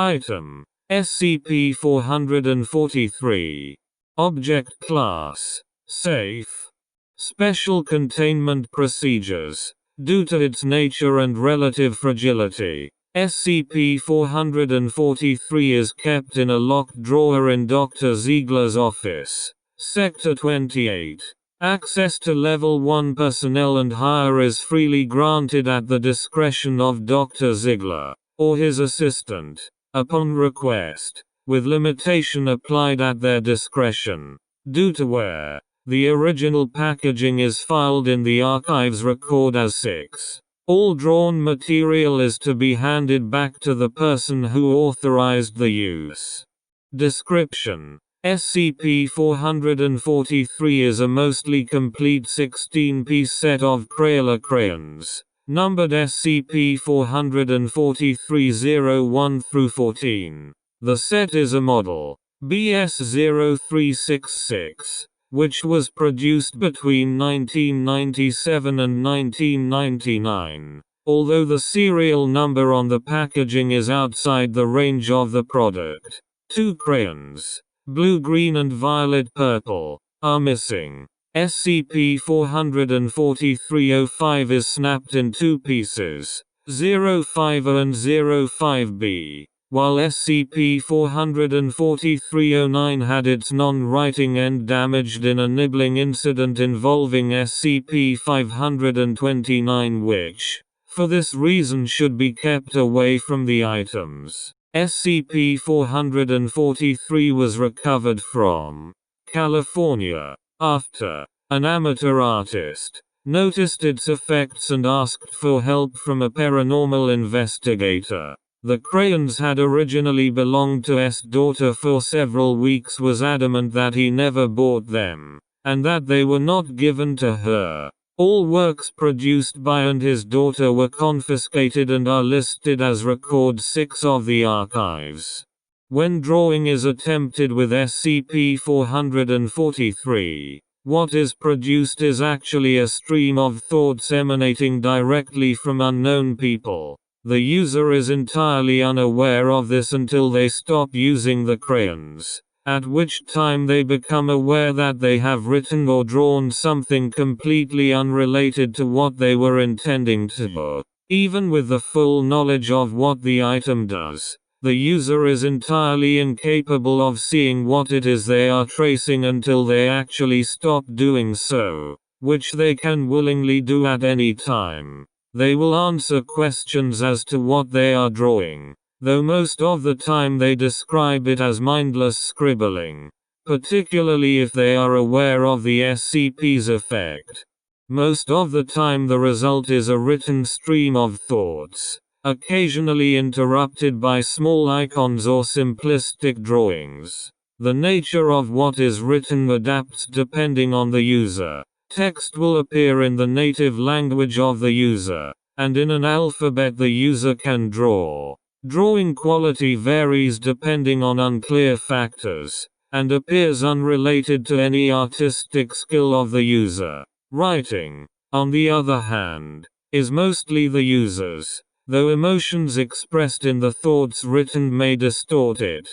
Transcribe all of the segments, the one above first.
Item. SCP-443. Object Class. Safe. Special Containment Procedures. Due to its nature and relative fragility, SCP-443 is kept in a locked drawer in Dr. Ziegler's office, Sector 28. Access to Level 1 personnel and higher is freely granted at the discretion of Dr. Ziegler, or his assistant, upon request, with limitation applied at their discretion, due to where the original packaging is filed in the archives record as 6. All drawn material is to be handed back to the person who authorized the use. Description: SCP-443 is a mostly complete 16-piece set of Crayola crayons, numbered SCP-443-01-14. The set is a model, BS-0366, which was produced between 1997 and 1999, although the serial number on the packaging is outside the range of the product. 2 crayons, blue, green and violet purple, are missing. SCP-443-05 is snapped in 2 pieces, 05A and 05B. While SCP-443-09 had its non-writing end damaged in a nibbling incident involving SCP-529 which, for this reason should be kept away from the items. SCP-443 was recovered from California, after an amateur artist noticed its effects and asked for help from a paranormal investigator. The crayons had originally belonged to S. daughter for several weeks, was adamant that he never bought them, and that they were not given to her. All works produced by and his daughter were confiscated and are listed as Record 6 of the archives. When drawing is attempted with SCP-443, what is produced is actually a stream of thoughts emanating directly from unknown people. The user is entirely unaware of this until they stop using the crayons, at which time they become aware that they have written or drawn something completely unrelated to what they were intending to. Even with the full knowledge of what the item does, the user is entirely incapable of seeing what it is they are tracing until they actually stop doing so, which they can willingly do at any time. They will answer questions as to what they are drawing, though most of the time they describe it as mindless scribbling, particularly if they are aware of the SCP's effect. Most of the time the result is a written stream of thoughts, occasionally interrupted by small icons or simplistic drawings. The nature of what is written adapts depending on the user. Text will appear in the native language of the user, and in an alphabet the user can draw. Drawing quality varies depending on unclear factors, and appears unrelated to any artistic skill of the user. Writing, on the other hand, is mostly the user's, though emotions expressed in the thoughts written may distort it.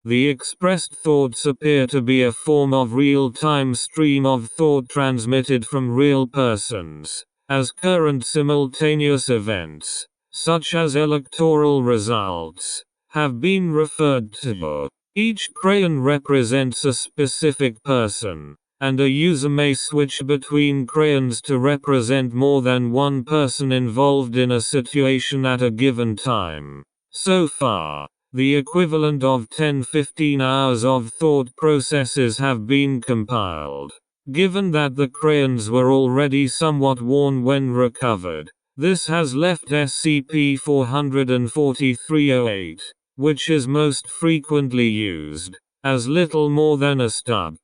The expressed thoughts appear to be a form of real-time stream of thought transmitted from real persons, as current simultaneous events, such as electoral results, have been referred to. Each crayon represents a specific person, and a user may switch between crayons to represent more than one person involved in a situation at a given time. So far, the equivalent of 10-15 hours of thought processes have been compiled. Given that the crayons were already somewhat worn when recovered, this has left SCP-443-08, which is most frequently used, as little more than a stub.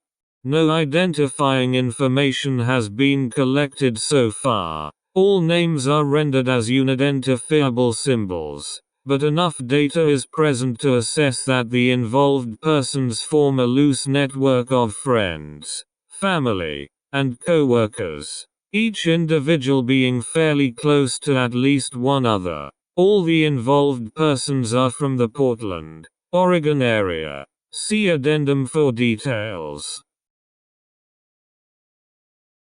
No identifying information has been collected so far. All names are rendered as unidentifiable symbols, but enough data is present to assess that the involved persons form a loose network of friends, family, and co-workers, each individual being fairly close to at least one other. All the involved persons are from the Portland, Oregon area. See addendum for details.